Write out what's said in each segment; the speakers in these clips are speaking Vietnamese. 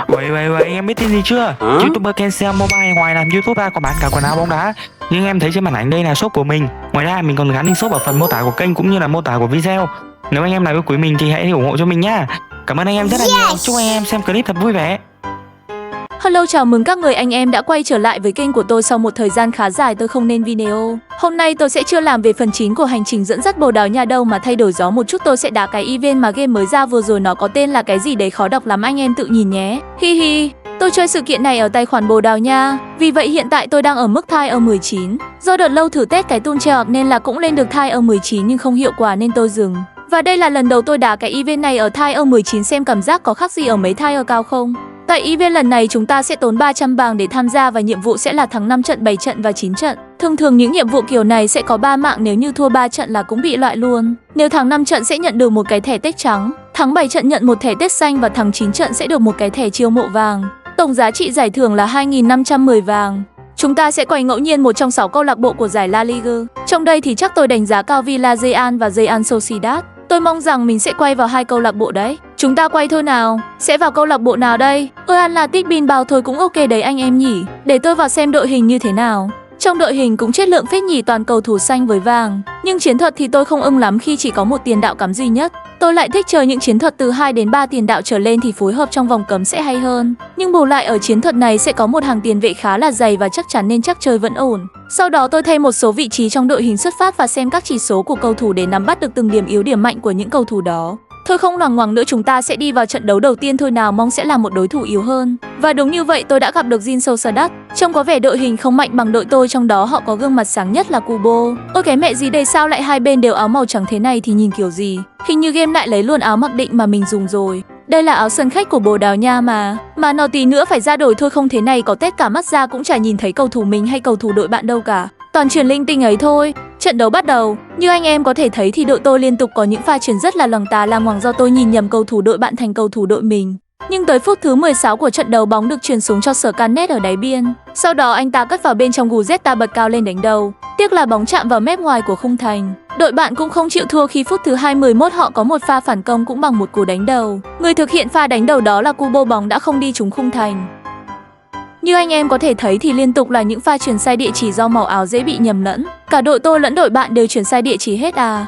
Vậy em biết tin gì chưa? YouTuber Kensel Mobile ngoài làm YouTube ra còn bán cả quần áo bóng đá. Nhưng em thấy trên màn ảnh đây là shop của mình. Ngoài ra mình còn gắn link shop ở phần mô tả của kênh cũng như là mô tả của video. Nếu anh em nào yêu quý mình thì hãy ủng hộ cho mình nhá. Cảm ơn anh em rất là nhiều. Chúc anh em xem clip thật vui vẻ. Hello, chào mừng các người anh em đã quay trở lại với kênh của tôi sau một thời gian khá dài tôi không lên video. Hôm nay tôi sẽ chưa làm về phần chính của hành trình dẫn dắt Bồ Đào Nha đâu mà thay đổi gió một chút, tôi sẽ đá cái event mà game mới ra vừa rồi, nó có tên là cái gì đấy khó đọc lắm, anh em tự nhìn nhé. Hi hi. Tôi chơi sự kiện này ở tài khoản Bồ Đào Nha, vì vậy hiện tại tôi đang ở mức Tier 19. Do đợt lâu thử test cái tool treo nên là cũng lên được Tier 19 nhưng không hiệu quả nên tôi dừng. Và đây là lần đầu tôi đá cái event này ở Tier 19, xem cảm giác có khác gì ở mấy Tier cao không. Tại event lần này chúng ta sẽ tốn 300 vàng để tham gia và nhiệm vụ sẽ là thắng 5 trận, 7 trận và 9 trận. Thường những nhiệm vụ kiểu này sẽ có 3 mạng, nếu như thua 3 trận là cũng bị loại luôn. Nếu thắng 5 trận sẽ nhận được một cái thẻ tech trắng, thắng 7 trận nhận một thẻ tech xanh và thắng 9 trận sẽ được một cái thẻ chiêu mộ vàng. Tổng giá trị giải thưởng là 2.510 vàng. Chúng ta sẽ quay ngẫu nhiên một trong 6 câu lạc bộ của giải La Liga. Trong đây thì chắc tôi đánh giá cao Villarreal và Real Sociedad. Tôi mong rằng mình sẽ quay vào 2 câu lạc bộ đấy. Chúng ta quay thôi nào. Sẽ vào câu lạc bộ nào đây? Athletic Bilbao thôi cũng ok đấy anh em nhỉ. Để tôi vào xem đội hình như thế nào. Trong đội hình cũng chất lượng phết nhỉ, toàn cầu thủ xanh với vàng. Nhưng chiến thuật thì tôi không ưng lắm khi chỉ có một tiền đạo cắm duy nhất. Tôi lại thích chơi những chiến thuật từ 2 đến 3 tiền đạo trở lên thì phối hợp trong vòng cấm sẽ hay hơn. Nhưng bù lại ở chiến thuật này sẽ có một hàng tiền vệ khá là dày và chắc chắn nên chắc chơi vẫn ổn. Sau đó tôi thay một số vị trí trong đội hình xuất phát và xem các chỉ số của cầu thủ để nắm bắt được từng điểm yếu điểm mạnh của những cầu thủ đó. Thôi không loằng ngoằng nữa, chúng ta sẽ đi vào trận đấu đầu tiên thôi nào, mong sẽ là một đối thủ yếu hơn. Và đúng như vậy, tôi đã gặp được Real Sociedad. Trông có vẻ đội hình không mạnh bằng đội tôi, trong đó họ có gương mặt sáng nhất là Kubo. Ôi cái mẹ gì đây, sao lại hai bên đều áo màu trắng thế này thì nhìn kiểu gì? Hình như game lại lấy luôn áo mặc định mà mình dùng rồi. Đây là áo sân khách của Bồ Đào Nha mà nó tí nữa phải ra đổi thôi, không thế này có tét cả mắt ra cũng chả nhìn thấy cầu thủ mình hay cầu thủ đội bạn đâu cả. Toàn truyền linh tinh ấy thôi. Trận đấu bắt đầu. Như anh em có thể thấy thì đội tôi liên tục có những pha chuyển rất là lằng tà làm ngoằng do tôi nhìn nhầm cầu thủ đội bạn thành cầu thủ đội mình. Nhưng tới phút thứ 16 của trận đấu, bóng được truyền xuống cho Scanet ở đáy biên. Sau đó anh ta cất vào bên trong, Guzetta bật cao lên đánh đầu. Tiếc là bóng chạm vào mép ngoài của khung thành. Đội bạn cũng không chịu thua khi phút thứ 21 họ có một pha phản công cũng bằng một cú đánh đầu. Người thực hiện pha đánh đầu đó là Kubo, bóng đã không đi trúng khung thành. Như anh em có thể thấy thì liên tục là những pha chuyển sai địa chỉ do màu áo dễ bị nhầm lẫn. Cả đội tôi lẫn đội bạn đều chuyển sai địa chỉ hết à.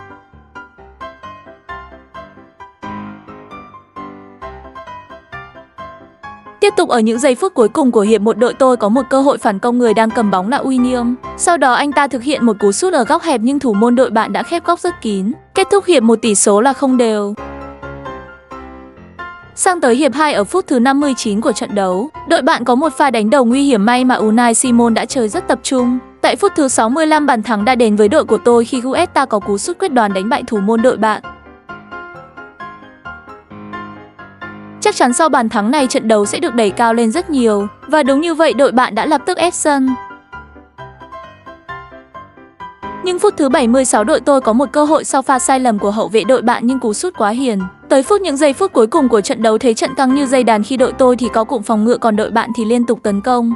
Tiếp tục ở những giây phút cuối cùng của hiệp 1, đội tôi có một cơ hội phản công, người đang cầm bóng là William. Sau đó anh ta thực hiện một cú sút ở góc hẹp nhưng thủ môn đội bạn đã khép góc rất kín. Kết thúc hiệp 1 tỷ số là không đều. Sang tới hiệp 2 ở phút thứ 59 của trận đấu, đội bạn có một pha đánh đầu nguy hiểm, may mà Unai Simon đã chơi rất tập trung. Tại phút thứ 65 bàn thắng đã đến với đội của tôi khi Guzetta có cú sút quyết đoán đánh bại thủ môn đội bạn. Chắc chắn sau bàn thắng này trận đấu sẽ được đẩy cao lên rất nhiều. Và đúng như vậy, đội bạn đã lập tức ép sân. Nhưng phút thứ 76 đội tôi có một cơ hội sau pha sai lầm của hậu vệ đội bạn nhưng cú sút quá hiền. Tới những giây phút cuối cùng của trận đấu, thấy trận căng như dây đàn khi đội tôi thì có cụm phòng ngự còn đội bạn thì liên tục tấn công.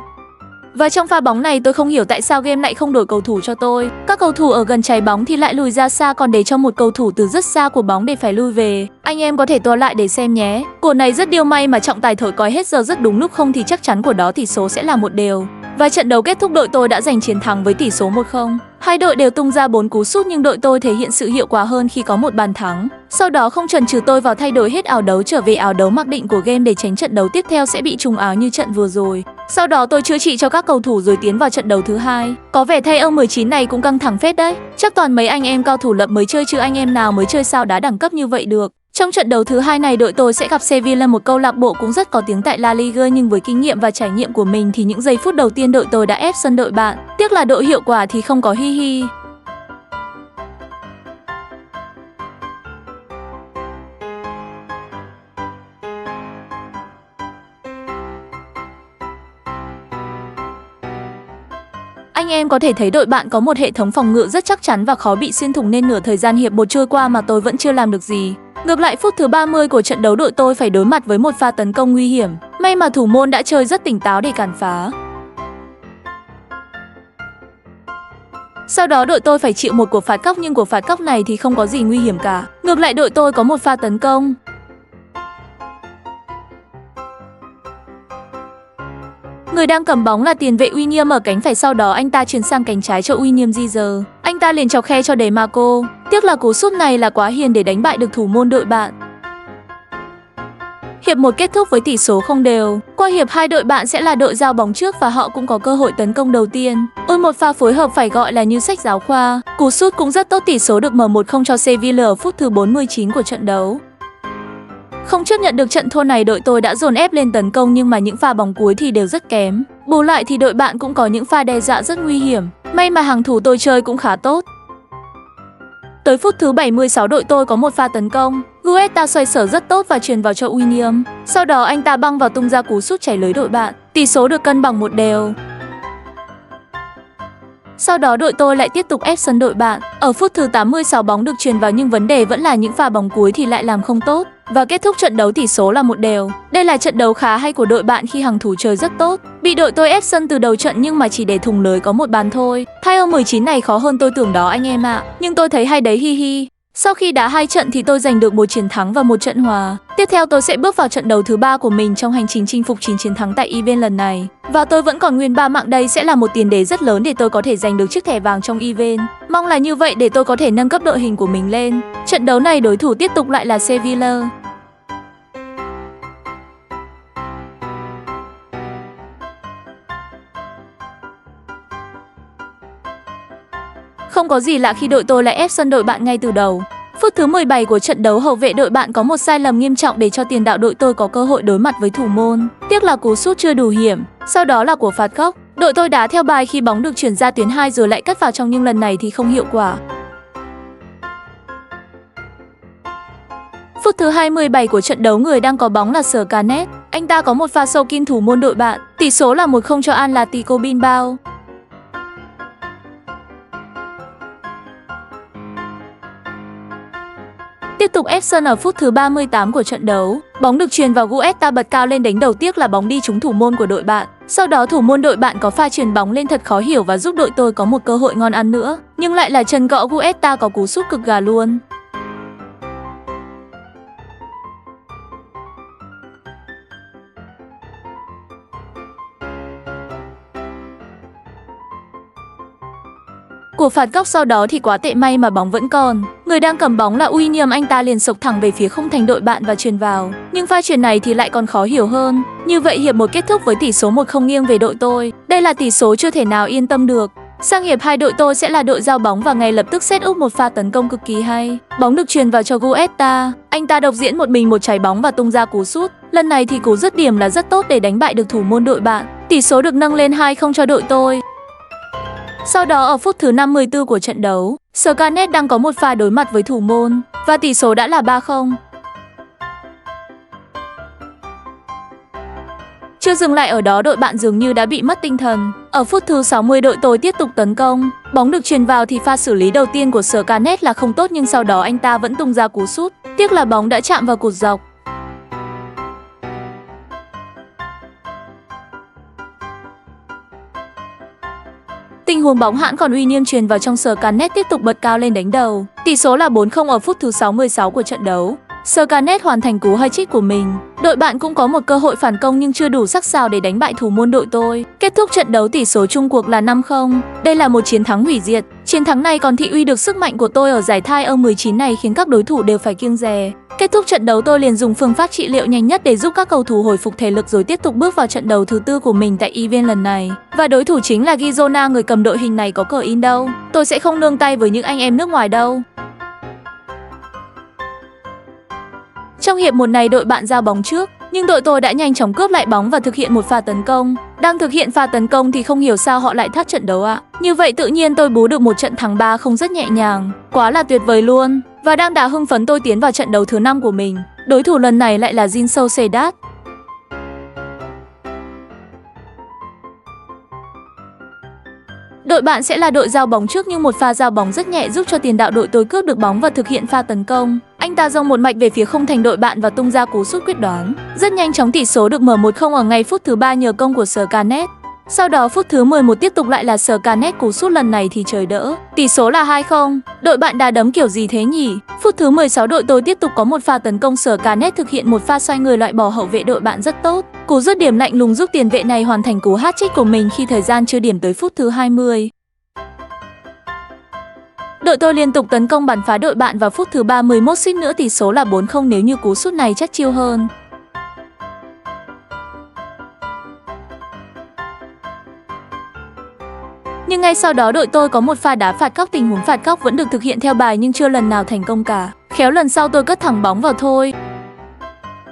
Và trong pha bóng này tôi không hiểu tại sao game lại không đổi cầu thủ cho tôi. Các cầu thủ ở gần trái bóng thì lại lùi ra xa, còn để cho một cầu thủ từ rất xa của bóng để phải lui về. Anh em có thể tua lại để xem nhé. Cuộc này rất điêu may mà trọng tài thổi còi hết giờ rất đúng lúc, không thì chắc chắn của đó tỷ số sẽ là 1 đều. Và trận đấu kết thúc đội tôi đã giành chiến thắng với tỷ số 1-0. Hai đội đều tung ra 4 cú sút nhưng đội tôi thể hiện sự hiệu quả hơn khi có một bàn thắng. Sau đó không chần chừ tôi vào thay đổi hết áo đấu trở về áo đấu mặc định của game để tránh trận đấu tiếp theo sẽ bị trùng áo như trận vừa rồi. Sau đó tôi chữa trị cho các cầu thủ rồi tiến vào trận đấu thứ hai. Có vẻ Tier 19 này cũng căng thẳng phết đấy. Chắc toàn mấy anh em cao thủ lập mới chơi chứ anh em nào mới chơi sao đá đẳng cấp như vậy được. Trong trận đấu thứ hai này đội tôi sẽ gặp Sevilla, một câu lạc bộ cũng rất có tiếng tại La Liga, nhưng với kinh nghiệm và trải nghiệm của mình thì những giây phút đầu tiên đội tôi đã ép sân đội bạn. Tiếc là đội hiệu quả thì không có, hi hi. Anh em có thể thấy đội bạn có một hệ thống phòng ngự rất chắc chắn và khó bị xuyên thủng nên nửa thời gian hiệp 1 trôi qua mà tôi vẫn chưa làm được gì. Ngược lại phút thứ 30 của trận đấu đội tôi phải đối mặt với một pha tấn công nguy hiểm. May mà thủ môn đã chơi rất tỉnh táo để cản phá. Sau đó đội tôi phải chịu một cuộc phạt cóc nhưng cuộc phạt cóc này thì không có gì nguy hiểm cả. Ngược lại đội tôi có một pha tấn công. Người đang cầm bóng là tiền vệ William ở cánh phải, sau đó anh ta chuyển sang cánh trái cho William Giger. Anh ta liền chọc khe cho DeMarco. Tiếc là cú sút này là quá hiền để đánh bại được thủ môn đội bạn. Hiệp 1 kết thúc với tỷ số không đều. Qua hiệp 2 đội bạn sẽ là đội giao bóng trước và họ cũng có cơ hội tấn công đầu tiên. Ôi, một pha phối hợp phải gọi là như sách giáo khoa. Cú sút cũng rất tốt, tỷ số được mở 1-0 cho Sevilla ở phút thứ 49 của trận đấu. Không chấp nhận được trận thua này, đội tôi đã dồn ép lên tấn công nhưng mà những pha bóng cuối thì đều rất kém. Bù lại thì đội bạn cũng có những pha đe dọa rất nguy hiểm. May mà hàng thủ tôi chơi cũng khá tốt. Tới phút thứ 76 đội tôi có một pha tấn công. Guetta xoay sở rất tốt và truyền vào cho William. Sau đó anh ta băng vào tung ra cú sút chảy lưới đội bạn. Tỷ số được cân bằng 1-1. Sau đó đội tôi lại tiếp tục ép sân đội bạn. Ở phút thứ 86 bóng được truyền vào nhưng vấn đề vẫn là những pha bóng cuối thì lại làm không tốt. Và kết thúc trận đấu tỷ số là 1-1. Đây là trận đấu khá hay của đội bạn khi hàng thủ chơi rất tốt. Bị đội tôi ép sân từ đầu trận nhưng mà chỉ để thủng lưới có một bàn thôi. Thay 19 này khó hơn tôi tưởng đó anh em ạ. Nhưng tôi thấy hay đấy, hi hi. Sau khi đá 2 trận thì tôi giành được 1 chiến thắng và 1 trận hòa. Tiếp theo tôi sẽ bước vào trận đấu thứ 3 của mình trong hành trình chinh phục 9 chiến thắng tại event lần này. Và tôi vẫn còn nguyên 3 mạng, đây sẽ là một tiền đề rất lớn để tôi có thể giành được chiếc thẻ vàng trong event. Mong là như vậy để tôi có thể nâng cấp đội hình của mình lên. Trận đấu này đối thủ tiếp tục lại là Sevilla. Không có gì lạ khi đội tôi lại ép sân đội bạn ngay từ đầu. Phút thứ 17 của trận đấu, hậu vệ đội bạn có một sai lầm nghiêm trọng để cho tiền đạo đội tôi có cơ hội đối mặt với thủ môn. Tiếc là cú sút chưa đủ hiểm, sau đó là của phạt góc. Đội tôi đá theo bài khi bóng được chuyển ra tuyến 2 rồi lại cắt vào trong nhưng lần này thì không hiệu quả. Phút thứ 27 của trận đấu, người đang có bóng là Scarnett. Anh ta có một pha sâu kin thủ môn đội bạn. Tỷ số là 1-0 cho Atletico Bilbao. Tiếp tục ép sân ở phút thứ 38 của trận đấu. Bóng được truyền vào, Guetta bật cao lên đánh đầu, tiếc là bóng đi trúng thủ môn của đội bạn. Sau đó thủ môn đội bạn có pha truyền bóng lên thật khó hiểu và giúp đội tôi có một cơ hội ngon ăn nữa. Nhưng lại là chân gõ Guetta có cú sút cực gà luôn. Của phạt góc sau đó thì quá tệ, may mà bóng vẫn còn. Người đang cầm bóng là William, anh ta liền sộc thẳng về phía khung thành đội bạn và truyền vào. Nhưng pha chuyền này thì lại còn khó hiểu hơn. Như vậy hiệp 1 kết thúc với tỷ số 1-0 nghiêng về đội tôi. Đây là tỷ số chưa thể nào yên tâm được. Sang hiệp 2 đội tôi sẽ là đội giao bóng và ngay lập tức set up một pha tấn công cực kỳ hay. Bóng được truyền vào cho Guetta. Anh ta độc diễn một mình một trái bóng và tung ra cú sút. Lần này thì cú dứt điểm là rất tốt để đánh bại được thủ môn đội bạn. Tỷ số được nâng lên 2-0 cho đội tôi. Sau đó ở phút thứ 54 của trận đấu, Scarnett đang có một pha đối mặt với thủ môn và tỷ số đã là 3-0. Chưa dừng lại ở đó, đội bạn dường như đã bị mất tinh thần. Ở phút thứ 60 đội tôi tiếp tục tấn công. Bóng được truyền vào thì pha xử lý đầu tiên của Scarnett là không tốt nhưng sau đó anh ta vẫn tung ra cú sút. Tiếc là bóng đã chạm vào cột dọc. Tình huống bóng hãn còn William truyền vào trong, Scarnett tiếp tục bật cao lên đánh đầu. Tỷ số là 4-0 ở phút thứ 66 của trận đấu. Scarnett hoàn thành cú hat-trick của mình. Đội bạn cũng có một cơ hội phản công nhưng chưa đủ sắc sảo để đánh bại thủ môn đội tôi. Kết thúc trận đấu tỷ số chung cuộc là 5-0. Đây là một chiến thắng hủy diệt. Chiến thắng này còn thị uy được sức mạnh của tôi ở giải Thai U19 này khiến các đối thủ đều phải kiêng dè. Kết thúc trận đấu tôi liền dùng phương pháp trị liệu nhanh nhất để giúp các cầu thủ hồi phục thể lực rồi tiếp tục bước vào trận đấu thứ 4 của mình tại event lần này. Và đối thủ chính là Girona, người cầm đội hình này có cờ in đâu. Tôi sẽ không nương tay với những anh em nước ngoài đâu. Trong hiệp 1 này đội bạn giao bóng trước, nhưng đội tôi đã nhanh chóng cướp lại bóng và thực hiện một pha tấn công. Đang thực hiện pha tấn công thì không hiểu sao họ lại thắt trận đấu ạ. Như vậy tự nhiên tôi bú được một trận thắng 3-0 rất nhẹ nhàng, quá là tuyệt vời luôn. Và đang đà hưng phấn tôi tiến vào trận đấu thứ 5 của mình. Đối thủ lần này lại là Real Sociedad. Đội bạn sẽ là đội giao bóng trước nhưng một pha giao bóng rất nhẹ giúp cho tiền đạo đội tôi cướp được bóng và thực hiện pha tấn công. Anh ta dông một mạch về phía khung thành đội bạn và tung ra cú sút quyết đoán. Rất nhanh chóng tỷ số được mở 1-0 ở ngay phút thứ 3 nhờ công của Scarnett. Sau đó phút thứ 11 tiếp tục lại là Scarlett cú sút lần này thì trời đỡ. Tỷ số là 2-0. Đội bạn đá đấm kiểu gì thế nhỉ? Phút thứ 16 đội tôi tiếp tục có một pha tấn công, Scarlett thực hiện một pha xoay người loại bỏ hậu vệ đội bạn rất tốt. Cú dứt điểm lạnh lùng giúp tiền vệ này hoàn thành cú hat-trick của mình khi thời gian chưa điểm tới phút thứ 20. Đội tôi liên tục tấn công bắn phá đội bạn vào phút thứ 31, suýt nữa tỷ số là 4-0 nếu như cú sút này chắc chiêu hơn. Nhưng ngay sau đó đội tôi có một pha đá phạt góc, tình huống phạt góc vẫn được thực hiện theo bài nhưng chưa lần nào thành công cả. Khéo lần sau tôi cất thẳng bóng vào thôi.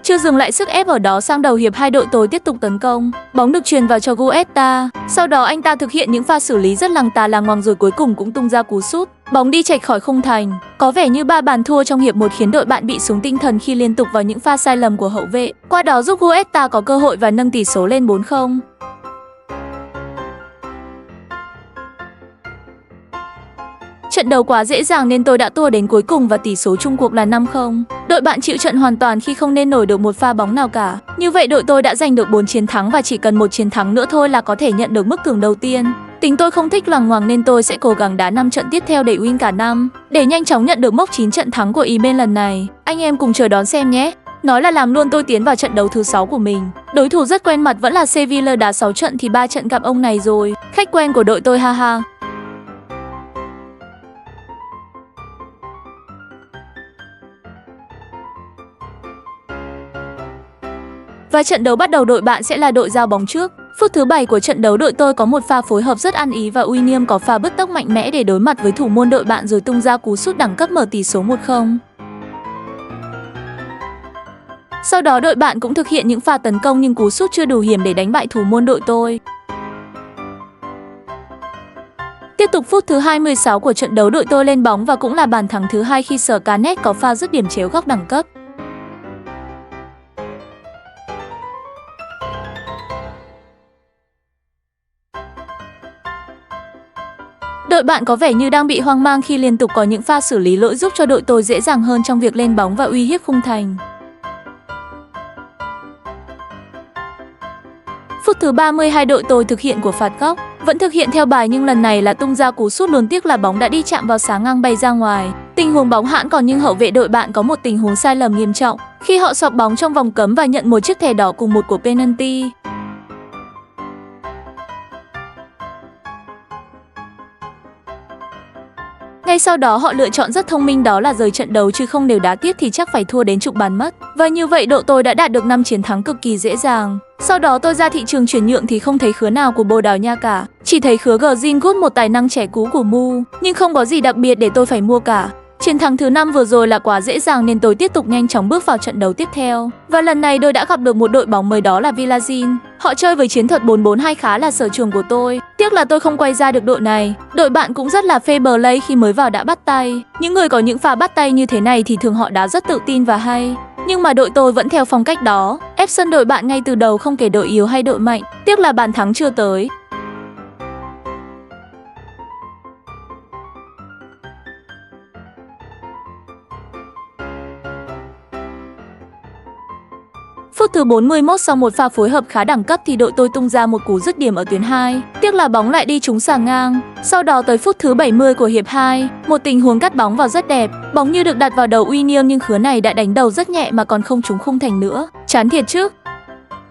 Chưa dừng lại sức ép ở đó, sang đầu hiệp 2 đội tôi tiếp tục tấn công. Bóng được truyền vào cho Guetta. Sau đó anh ta thực hiện những pha xử lý rất lằng tà làng ngoằng rồi cuối cùng cũng tung ra cú sút. Bóng đi chệch khỏi khung thành. Có vẻ như 3 bàn thua trong hiệp 1 khiến đội bạn bị xuống tinh thần khi liên tục vào những pha sai lầm của hậu vệ. Qua đó giúp Guetta có cơ hội và nâng tỷ số lên 4-0. Trận đấu quá dễ dàng nên tôi đã tua đến cuối cùng và tỷ số chung cuộc là 5-0. Đội bạn chịu trận hoàn toàn khi không nên nổi được một pha bóng nào cả. Như vậy đội tôi đã giành được 4 chiến thắng và chỉ cần một chiến thắng nữa thôi là có thể nhận được mức thưởng đầu tiên. Tính tôi không thích lằng ngoằng nên tôi sẽ cố gắng đá 5 trận tiếp theo để win cả năm, để nhanh chóng nhận được mốc 9 trận thắng của ý bên lần này. Anh em cùng chờ đón xem nhé. Nói là làm luôn tôi tiến vào trận đấu thứ 6 của mình. Đối thủ rất quen mặt vẫn là Sevilla, đá 6 trận thì 3 trận gặp ông này rồi. Khách quen của đội tôi, haha. Và trận đấu bắt đầu, đội bạn sẽ là đội giao bóng trước. Phút thứ 7 của trận đấu đội tôi có một pha phối hợp rất ăn ý và William có pha bứt tốc mạnh mẽ để đối mặt với thủ môn đội bạn rồi tung ra cú sút đẳng cấp mở tỷ số 1-0. Sau đó đội bạn cũng thực hiện những pha tấn công nhưng cú sút chưa đủ hiểm để đánh bại thủ môn đội tôi. Tiếp tục phút thứ 26 của trận đấu đội tôi lên bóng và cũng là bàn thắng thứ 2 khi Scarlett có pha dứt điểm chéo góc đẳng cấp. Đội bạn có vẻ như đang bị hoang mang khi liên tục có những pha xử lý lỗi giúp cho đội tôi dễ dàng hơn trong việc lên bóng và uy hiếp khung thành. Phút thứ 32 đội tôi thực hiện của phạt góc, vẫn thực hiện theo bài nhưng lần này là tung ra cú sút, lùn tiếc là bóng đã đi chạm vào sáng ngang bay ra ngoài. Tình huống bóng hãn còn nhưng hậu vệ đội bạn có một tình huống sai lầm nghiêm trọng khi họ xọt bóng trong vòng cấm và nhận một chiếc thẻ đỏ cùng một của penalty. Ngay sau đó họ lựa chọn rất thông minh, đó là rời trận đấu chứ không đều đá tiếp thì chắc phải thua đến chục bàn mất. Và như vậy đội tôi đã đạt được 5 chiến thắng cực kỳ dễ dàng. Sau đó tôi ra thị trường chuyển nhượng thì không thấy khứa nào của Bồ Đào Nha cả. Chỉ thấy khứa Greenwood, một tài năng trẻ cú của Mu, nhưng không có gì đặc biệt để tôi phải mua cả. Chiến thắng thứ 5 vừa rồi là quá dễ dàng nên tôi tiếp tục nhanh chóng bước vào trận đấu tiếp theo. Và lần này tôi đã gặp được một đội bóng mới, đó là Villazin. Họ chơi với chiến thuật 4-4-2 khá là sở trường của tôi. Tiếc là tôi không quay ra được đội này. Đội bạn cũng rất là phê play khi mới vào đã bắt tay. Những người có những pha bắt tay như thế này thì thường họ đá rất tự tin và hay. Nhưng mà đội tôi vẫn theo phong cách đó, ép sân đội bạn ngay từ đầu không kể đội yếu hay đội mạnh. Tiếc là bàn thắng chưa tới. Phút thứ 41 sau một pha phối hợp khá đẳng cấp thì đội tôi tung ra một cú dứt điểm ở tuyến 2. Tiếc là bóng lại đi trúng xà ngang. Sau đó tới phút thứ 70 của hiệp 2, một tình huống cắt bóng vào rất đẹp. Bóng như được đặt vào đầu William nhưng khứa này đã đánh đầu rất nhẹ mà còn không trúng khung thành nữa. Chán thiệt chứ.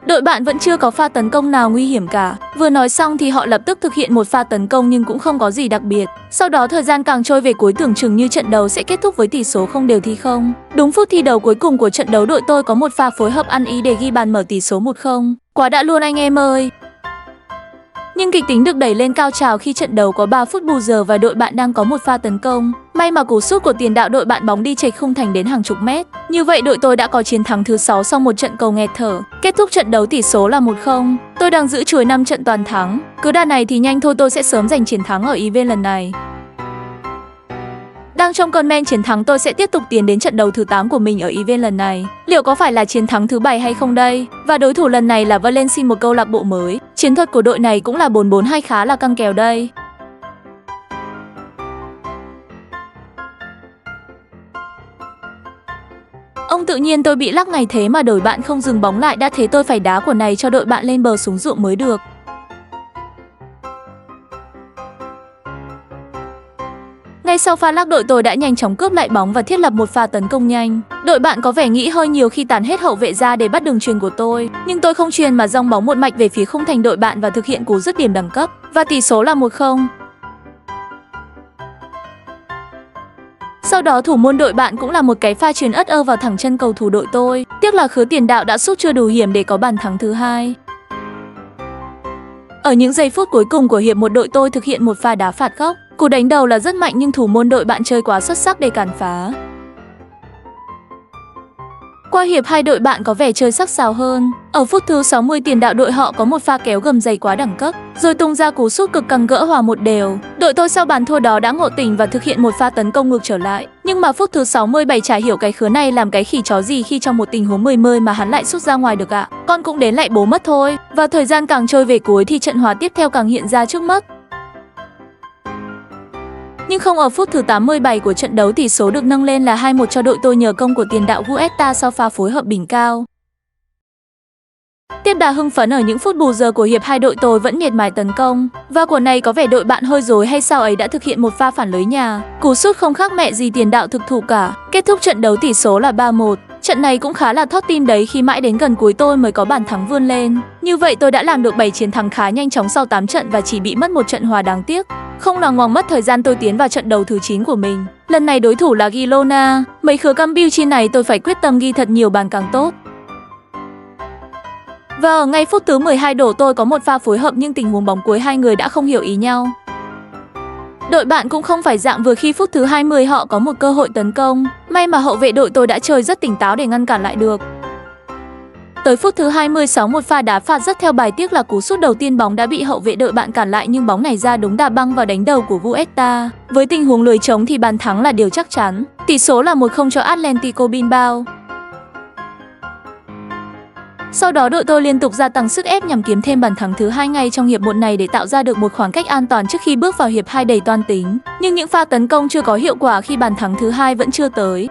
Đội bạn vẫn chưa có pha tấn công nào nguy hiểm cả. Vừa nói xong thì họ lập tức thực hiện một pha tấn công nhưng cũng không có gì đặc biệt. Sau đó thời gian càng trôi về cuối tưởng chừng như trận đấu sẽ kết thúc với tỷ số không đều thì không. Đúng phút thi đấu cuối cùng của trận đấu đội tôi có một pha phối hợp ăn ý để ghi bàn mở tỷ số 1-0. Quá đã luôn anh em ơi! Nhưng kịch tính được đẩy lên cao trào khi trận đấu có 3 phút bù giờ và đội bạn đang có một pha tấn công. May mà cú sút của tiền đạo đội bạn bóng đi chệch khung thành đến hàng chục mét. Như vậy đội tôi đã có chiến thắng thứ 6 sau một trận cầu nghẹt thở. Kết thúc trận đấu tỷ số là 1-0. Tôi đang giữ chuỗi 5 trận toàn thắng. Cứ đà này thì nhanh thôi tôi sẽ sớm giành chiến thắng ở event lần này. Đang trong cơn men chiến thắng tôi sẽ tiếp tục tiến đến trận đấu thứ 8 của mình ở event lần này. Liệu có phải là chiến thắng thứ 7 hay không đây? Và đối thủ lần này là Valencia, một câu lạc bộ mới. Chiến thuật của đội này cũng là 4-4-2 khá là căng kèo đây. Ông tự nhiên tôi bị lắc ngày thế mà đội bạn không dừng bóng lại, đã thế tôi phải đá quả này cho đội bạn lên bờ xuống ruộng mới được. Ngay sau pha lắc, đội tôi đã nhanh chóng cướp lại bóng và thiết lập một pha tấn công nhanh. Đội bạn có vẻ nghĩ hơi nhiều khi tán hết hậu vệ ra để bắt đường chuyền của tôi, nhưng tôi không chuyền mà dong bóng một mạch về phía khung thành đội bạn và thực hiện cú dứt điểm đẳng cấp, và tỷ số là 1-0. Sau đó thủ môn đội bạn cũng là một cái pha chuyền ất ơ vào thẳng chân cầu thủ đội tôi. Tiếc là khứ tiền đạo đã sút chưa đủ hiểm để có bàn thắng thứ hai. Ở những giây phút cuối cùng của hiệp 1, đội tôi thực hiện một pha đá phạt góc. Cú đánh đầu là rất mạnh nhưng thủ môn đội bạn chơi quá xuất sắc để cản phá. Qua hiệp 2, đội bạn có vẻ chơi sắc sảo hơn. Ở phút thứ 60, tiền đạo đội họ có một pha kéo gầm giày quá đẳng cấp, rồi tung ra cú sút cực căng gỡ hòa 1-1. Đội tôi sau bàn thua đó đã ngộ tỉnh và thực hiện một pha tấn công ngược trở lại. Nhưng mà phút thứ 67 chả hiểu cái khứa này làm cái khỉ chó gì khi trong một tình huống 10 mà hắn lại sút ra ngoài được ạ. Con cũng đến lại bố mất thôi. Và thời gian càng trôi về cuối thì trận hòa tiếp theo càng hiện ra trước mắt. Nhưng không, ở phút thứ 87 của trận đấu, tỷ số được nâng lên là 2-1 cho đội tôi nhờ công của tiền đạo Guetta sau pha phối hợp đỉnh cao. Tiếp đà hưng phấn ở những phút bù giờ của hiệp 2, đội tôi vẫn miệt mài tấn công. Và quả này có vẻ đội bạn hơi rối hay sao ấy đã thực hiện một pha phản lưới nhà. Cú sút không khác mẹ gì tiền đạo thực thụ cả. Kết thúc trận đấu tỷ số là 3-1. Trận này cũng khá là thót tim đấy khi mãi đến gần cuối tôi mới có bàn thắng vươn lên. Như vậy tôi đã làm được 7 chiến thắng khá nhanh chóng sau 8 trận và chỉ bị mất một trận hòa đáng tiếc. Không loằng ngoằng mất thời gian, tôi tiến vào trận đấu thứ 9 của mình. Lần này đối thủ là Girona. Mấy khứa cam biêu chi này tôi phải quyết tâm ghi thật nhiều bàn càng tốt. Và ở ngay phút thứ 12, đổ tôi có một pha phối hợp nhưng tình huống bóng cuối hai người đã không hiểu ý nhau. Đội bạn cũng không phải dạng vừa khi phút thứ 20 họ có một cơ hội tấn công. May mà hậu vệ đội tôi đã chơi rất tỉnh táo để ngăn cản lại được. Tới phút thứ 26, một pha đá phạt rất theo bài, tiếc là cú sút đầu tiên bóng đã bị hậu vệ đội bạn cản lại nhưng bóng này ra đúng đà băng vào đánh đầu của Guetta. Với tình huống lưới trống thì bàn thắng là điều chắc chắn. Tỷ số là 1-0 cho Atletico Bilbao. Sau đó đội tôi liên tục gia tăng sức ép nhằm kiếm thêm bàn thắng thứ hai ngay trong hiệp 1 này để tạo ra được một khoảng cách an toàn trước khi bước vào hiệp 2 đầy toan tính. Nhưng những pha tấn công chưa có hiệu quả khi bàn thắng thứ hai vẫn chưa tới.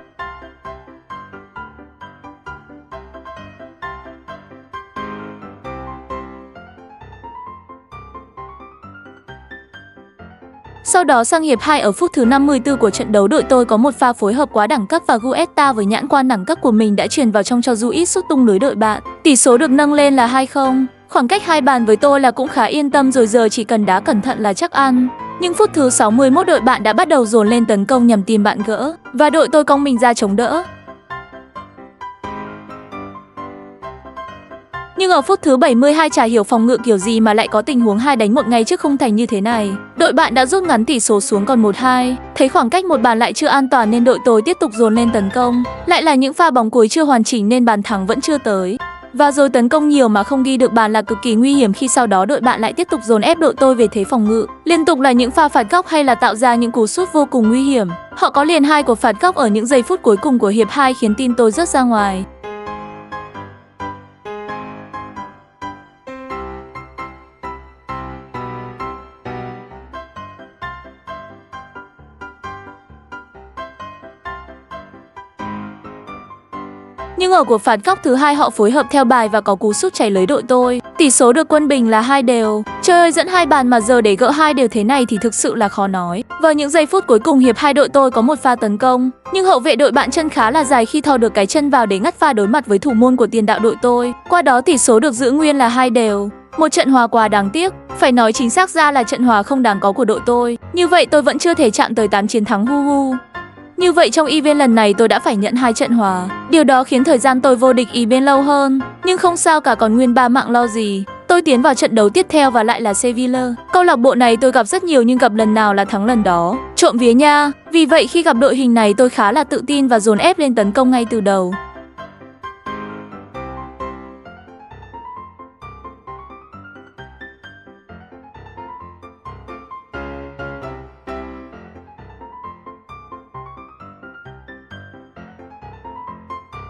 Sau đó sang hiệp 2, ở phút thứ 54 của trận đấu, đội tôi có một pha phối hợp quá đẳng cấp và Guetta với nhãn quan đẳng cấp của mình đã chuyền vào trong cho Ruiz sút tung lưới đội bạn. Tỷ số được nâng lên là 2-0. Khoảng cách 2 bàn với tôi là cũng khá yên tâm rồi, giờ chỉ cần đá cẩn thận là chắc ăn. Nhưng phút thứ 61, đội bạn đã bắt đầu dồn lên tấn công nhằm tìm bạn gỡ và đội tôi cong mình ra chống đỡ. Nhưng ở phút thứ 72, chả hiểu phòng ngự kiểu gì mà lại có tình huống 2 đánh 1 ngay trước khung thành như thế này. Đội bạn đã rút ngắn tỷ số xuống còn 1-2. Thấy khoảng cách một bàn lại chưa an toàn nên đội tôi tiếp tục dồn lên tấn công. Lại là những pha bóng cuối chưa hoàn chỉnh nên bàn thắng vẫn chưa tới. Và rồi tấn công nhiều mà không ghi được bàn là cực kỳ nguy hiểm khi sau đó đội bạn lại tiếp tục dồn ép đội tôi về thế phòng ngự. Liên tục là những pha phạt góc hay là tạo ra những cú sút vô cùng nguy hiểm. Họ có liền 2 cuộc phạt góc ở những giây phút cuối cùng của hiệp 2 khiến team tôi rớt ra ngoài. Nhưng ở cuộc phạt góc thứ hai họ phối hợp theo bài và có cú sút chảy lưới đội tôi. Tỷ số được quân bình là 2-2. Trời ơi, dẫn 2 bàn mà giờ để gỡ 2-2 thế này thì thực sự là khó nói. Vào những giây phút cuối cùng hiệp 2, đội tôi có một pha tấn công, nhưng hậu vệ đội bạn chân khá là dài khi thò được cái chân vào để ngắt pha đối mặt với thủ môn của tiền đạo đội tôi. Qua đó tỷ số được giữ nguyên là 2-2. Một trận hòa quá đáng tiếc. Phải nói chính xác ra là trận hòa không đáng có của đội tôi. Như vậy tôi vẫn chưa thể chạm tới 8 chiến thắng hu. Như vậy trong event lần này tôi đã phải nhận 2 trận hòa. Điều đó khiến thời gian tôi vô địch event lâu hơn. Nhưng không sao cả, còn nguyên 3 mạng lo gì. Tôi tiến vào trận đấu tiếp theo và lại là Sevilla. Câu lạc bộ này tôi gặp rất nhiều nhưng gặp lần nào là thắng lần đó. Trộm vía nha. Vì vậy khi gặp đội hình này tôi khá là tự tin và dồn ép lên tấn công ngay từ đầu.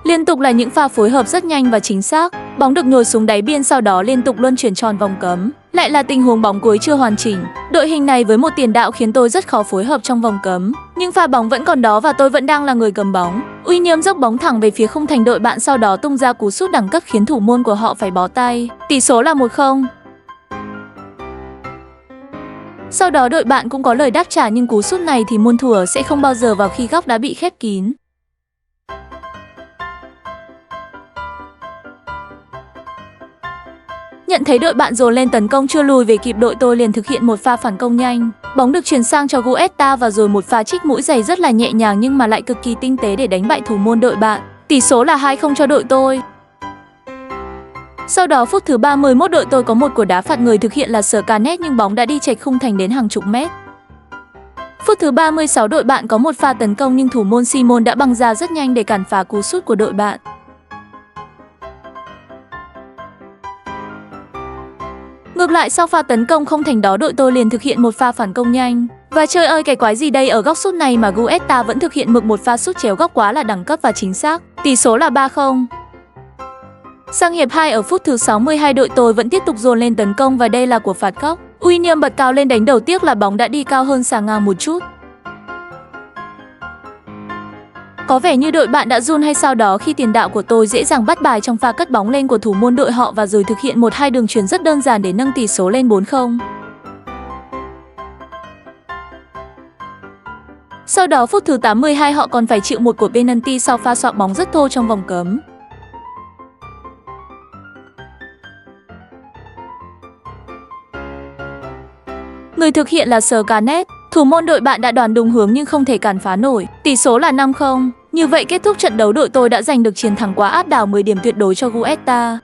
Liên tục là những pha phối hợp rất nhanh và chính xác. Bóng được nhồi xuống đáy biên, sau đó liên tục luân chuyển tròn vòng cấm. Lại là tình huống bóng cuối chưa hoàn chỉnh. Đội hình này với một tiền đạo khiến tôi rất khó phối hợp trong vòng cấm. Nhưng pha bóng vẫn còn đó và tôi vẫn đang là người cầm bóng. Uy Nhiễm dốc bóng thẳng về phía khung thành đội bạn, sau đó tung ra cú sút đẳng cấp khiến thủ môn của họ phải bó tay. Tỷ số là 1-0. Sau đó đội bạn cũng có lời đáp trả nhưng cú sút này thì muôn thuở sẽ không bao giờ vào khi góc đã bị khép kín. Nhận thấy đội bạn dồn lên tấn công chưa lùi về kịp, đội tôi liền thực hiện một pha phản công nhanh. Bóng được chuyển sang cho Guetta và rồi một pha trích mũi giày rất là nhẹ nhàng nhưng mà lại cực kỳ tinh tế để đánh bại thủ môn đội bạn. Tỷ số là 2-0 cho đội tôi. Sau đó phút thứ 31 đội tôi có một quả đá phạt người thực hiện là Scarlett nhưng bóng đã đi chệch khung thành đến hàng chục mét. Phút thứ 36 đội bạn có một pha tấn công nhưng thủ môn Simon đã băng ra rất nhanh để cản phá cú sút của đội bạn. Ngược lại sau pha tấn công không thành đó đội tôi liền thực hiện một pha phản công nhanh. Và trời ơi cái quái gì đây, ở góc sút này mà Guetta vẫn thực hiện một pha sút chéo góc quá là đẳng cấp và chính xác. Tỷ số là 3-0. Sang hiệp 2 ở phút thứ 62 đội tôi vẫn tiếp tục dồn lên tấn công và đây là của phạt góc. William bật cao lên đánh đầu, tiếc là bóng đã đi cao hơn xà ngang một chút. Có vẻ như đội bạn đã run hay sao đó khi tiền đạo của tôi dễ dàng bắt bài trong pha cất bóng lên của thủ môn đội họ và rồi thực hiện 1-2 đường chuyền rất đơn giản để nâng tỷ số lên 4-0. Sau đó phút thứ 82 họ còn phải chịu một cuộc penalty sau pha xoạc bóng rất thô trong vòng cấm. Người thực hiện là Scarlett. Thủ môn đội bạn đã đoán đúng hướng nhưng không thể cản phá nổi. Tỷ số là 5-0. Như vậy kết thúc trận đấu, đội tôi đã giành được chiến thắng quá áp đảo 10 điểm tuyệt đối cho Guetta.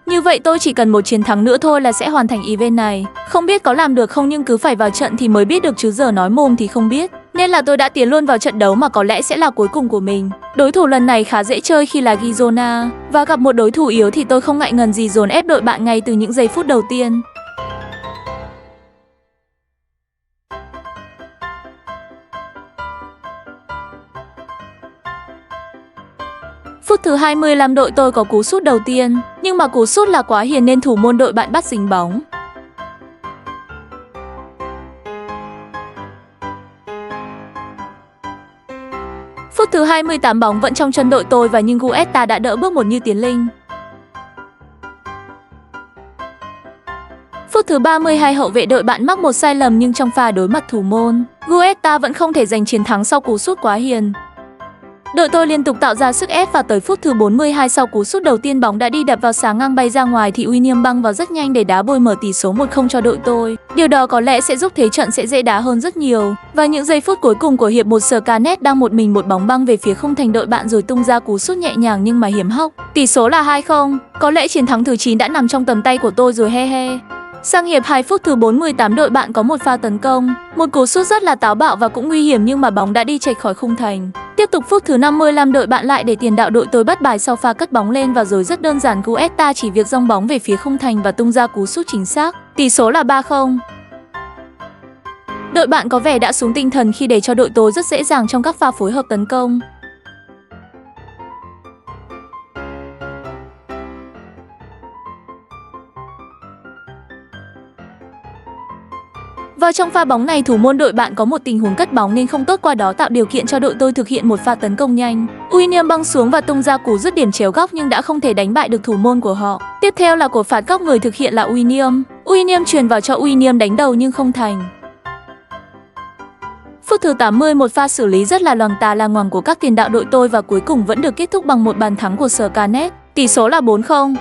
Như vậy tôi chỉ cần một chiến thắng nữa thôi là sẽ hoàn thành event này. Không biết có làm được không nhưng cứ phải vào trận thì mới biết được chứ giờ nói mồm thì không biết. Nên là tôi đã tiến luôn vào trận đấu mà có lẽ sẽ là cuối cùng của mình. Đối thủ lần này khá dễ chơi khi là Gizona. Và gặp một đối thủ yếu thì tôi không ngại ngần gì dồn ép đội bạn ngay từ những giây phút đầu tiên. Phút thứ 25 đội tôi có cú sút đầu tiên, nhưng mà cú sút là quá hiền nên thủ môn đội bạn bắt dính bóng. Phút thứ 28 bóng vẫn trong chân đội tôi và nhưng Guetta đã đỡ bước một như tiến linh. Phút thứ 32 hậu vệ đội bạn mắc một sai lầm nhưng trong pha đối mặt thủ môn, Guetta vẫn không thể giành chiến thắng sau cú sút quá hiền. Đội tôi liên tục tạo ra sức ép và tới phút thứ 42 sau cú sút đầu tiên bóng đã đi đập vào xà ngang bay ra ngoài thì William băng vào rất nhanh để đá bôi mở tỷ số 1-0 cho đội tôi. Điều đó có lẽ sẽ giúp thế trận sẽ dễ đá hơn rất nhiều. Và những giây phút cuối cùng của hiệp 1 Scarlett đang một mình một bóng băng về phía khung thành đội bạn rồi tung ra cú sút nhẹ nhàng nhưng mà hiểm hóc. Tỷ số là 2-0. Có lẽ chiến thắng thứ 9 đã nằm trong tầm tay của tôi rồi he he. Sang hiệp 2 phút thứ 48 đội bạn có một pha tấn công, một cú sút rất là táo bạo và cũng nguy hiểm nhưng mà bóng đã đi chệch khỏi khung thành. Tiếp tục phút thứ 55 đội bạn lại để tiền đạo đội tôi bắt bài sau pha cất bóng lên và rồi rất đơn giản Guetta chỉ việc dong bóng về phía khung thành và tung ra cú sút chính xác. Tỷ số là 3-0. Đội bạn có vẻ đã xuống tinh thần khi để cho đội tôi rất dễ dàng trong các pha phối hợp tấn công. Vào trong pha bóng này thủ môn đội bạn có một tình huống cất bóng nên không tốt, qua đó tạo điều kiện cho đội tôi thực hiện một pha tấn công nhanh. William băng xuống và tung ra cú dứt điểm chéo góc nhưng đã không thể đánh bại được thủ môn của họ. Tiếp theo là của phạt góc, người thực hiện là William. William chuyền vào cho William đánh đầu nhưng không thành. Phút thứ 80 một pha xử lý rất là loằng tà là ngoằng của các tiền đạo đội tôi và cuối cùng vẫn được kết thúc bằng một bàn thắng của Scarlett. Tỷ số là 4-0.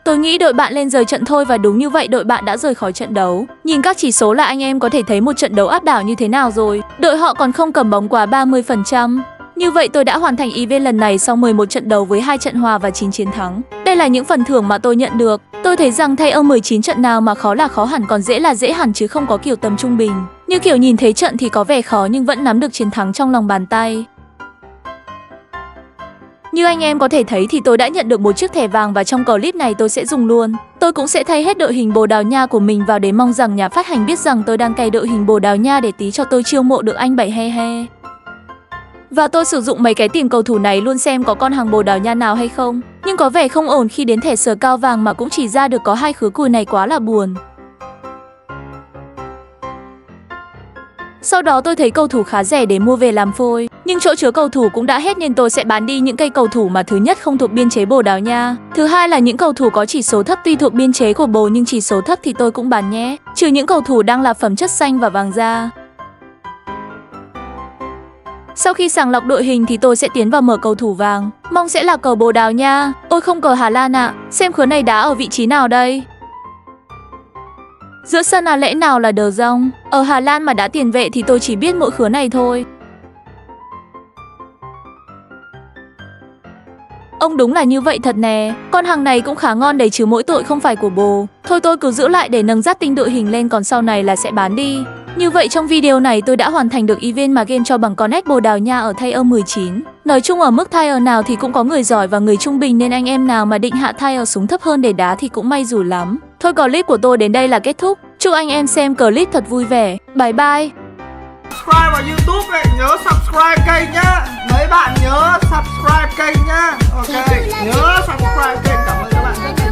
Tôi nghĩ đội bạn lên rời trận thôi và đúng như vậy, đội bạn đã rời khỏi trận đấu. Nhìn các chỉ số là anh em có thể thấy một trận đấu áp đảo như thế nào rồi. Đội họ còn không cầm bóng quá 30%. Như vậy tôi đã hoàn thành event lần này sau 11 trận đấu với 2 trận hòa và 9 chiến thắng. Đây là những phần thưởng mà tôi nhận được. Tôi thấy rằng thay ở 19 trận nào mà khó là khó hẳn còn dễ là dễ hẳn chứ không có kiểu tầm trung bình. Như kiểu nhìn thấy trận thì có vẻ khó nhưng vẫn nắm được chiến thắng trong lòng bàn tay. Như anh em có thể thấy thì tôi đã nhận được một chiếc thẻ vàng và trong clip này tôi sẽ dùng luôn. Tôi cũng sẽ thay hết đội hình Bồ Đào Nha của mình vào để mong rằng nhà phát hành biết rằng tôi đang cày đội hình Bồ Đào Nha để tí cho tôi chiêu mộ được anh 7 he he. Và tôi sử dụng mấy cái tiền cầu thủ này luôn xem có con hàng Bồ Đào Nha nào hay không. Nhưng có vẻ không ổn khi đến thẻ sờ cao vàng mà cũng chỉ ra được có 2 khứ cùi này, quá là buồn. Sau đó tôi thấy cầu thủ khá rẻ để mua về làm phôi, nhưng chỗ chứa cầu thủ cũng đã hết nên tôi sẽ bán đi những cây cầu thủ mà thứ nhất không thuộc biên chế Bồ Đào Nha. Thứ hai là những cầu thủ có chỉ số thấp tuy thuộc biên chế của Bồ nhưng chỉ số thấp thì tôi cũng bán nhé. Trừ những cầu thủ đang là phẩm chất xanh và vàng da. Sau khi sàng lọc đội hình thì tôi sẽ tiến vào mở cầu thủ vàng. Mong sẽ là cờ Bồ Đào Nha. Ôi không, cờ Hà Lan ạ. Xem khứa này đá ở vị trí nào đây? Giữa sân à, lẽ nào là De Jong? Ở Hà Lan mà đá tiền vệ thì tôi chỉ biết mỗi khứa này thôi. Ông đúng là như vậy thật nè. Con hàng này cũng khá ngon đấy chứ, mỗi tội không phải của Bồ. Thôi tôi cứ giữ lại để nâng dắt tinh đội hình lên, còn sau này là sẽ bán đi. Như vậy trong video này tôi đã hoàn thành được event mà game cho bằng Connect Bồ Đào Nha ở Tier 19. Nói chung ở mức Tier nào thì cũng có người giỏi và người trung bình, nên anh em nào mà định hạ Tier xuống thấp hơn để đá thì cũng may rủi lắm. Thôi clip của tôi đến đây là kết thúc. Chúc anh em xem clip thật vui vẻ. Bye bye. Subscribe vào YouTube ấy, nhớ subscribe kênh nhá. Mấy bạn nhớ subscribe kênh nhá. Ok, nhớ subscribe kênh. Cảm ơn các bạn rất nhiều.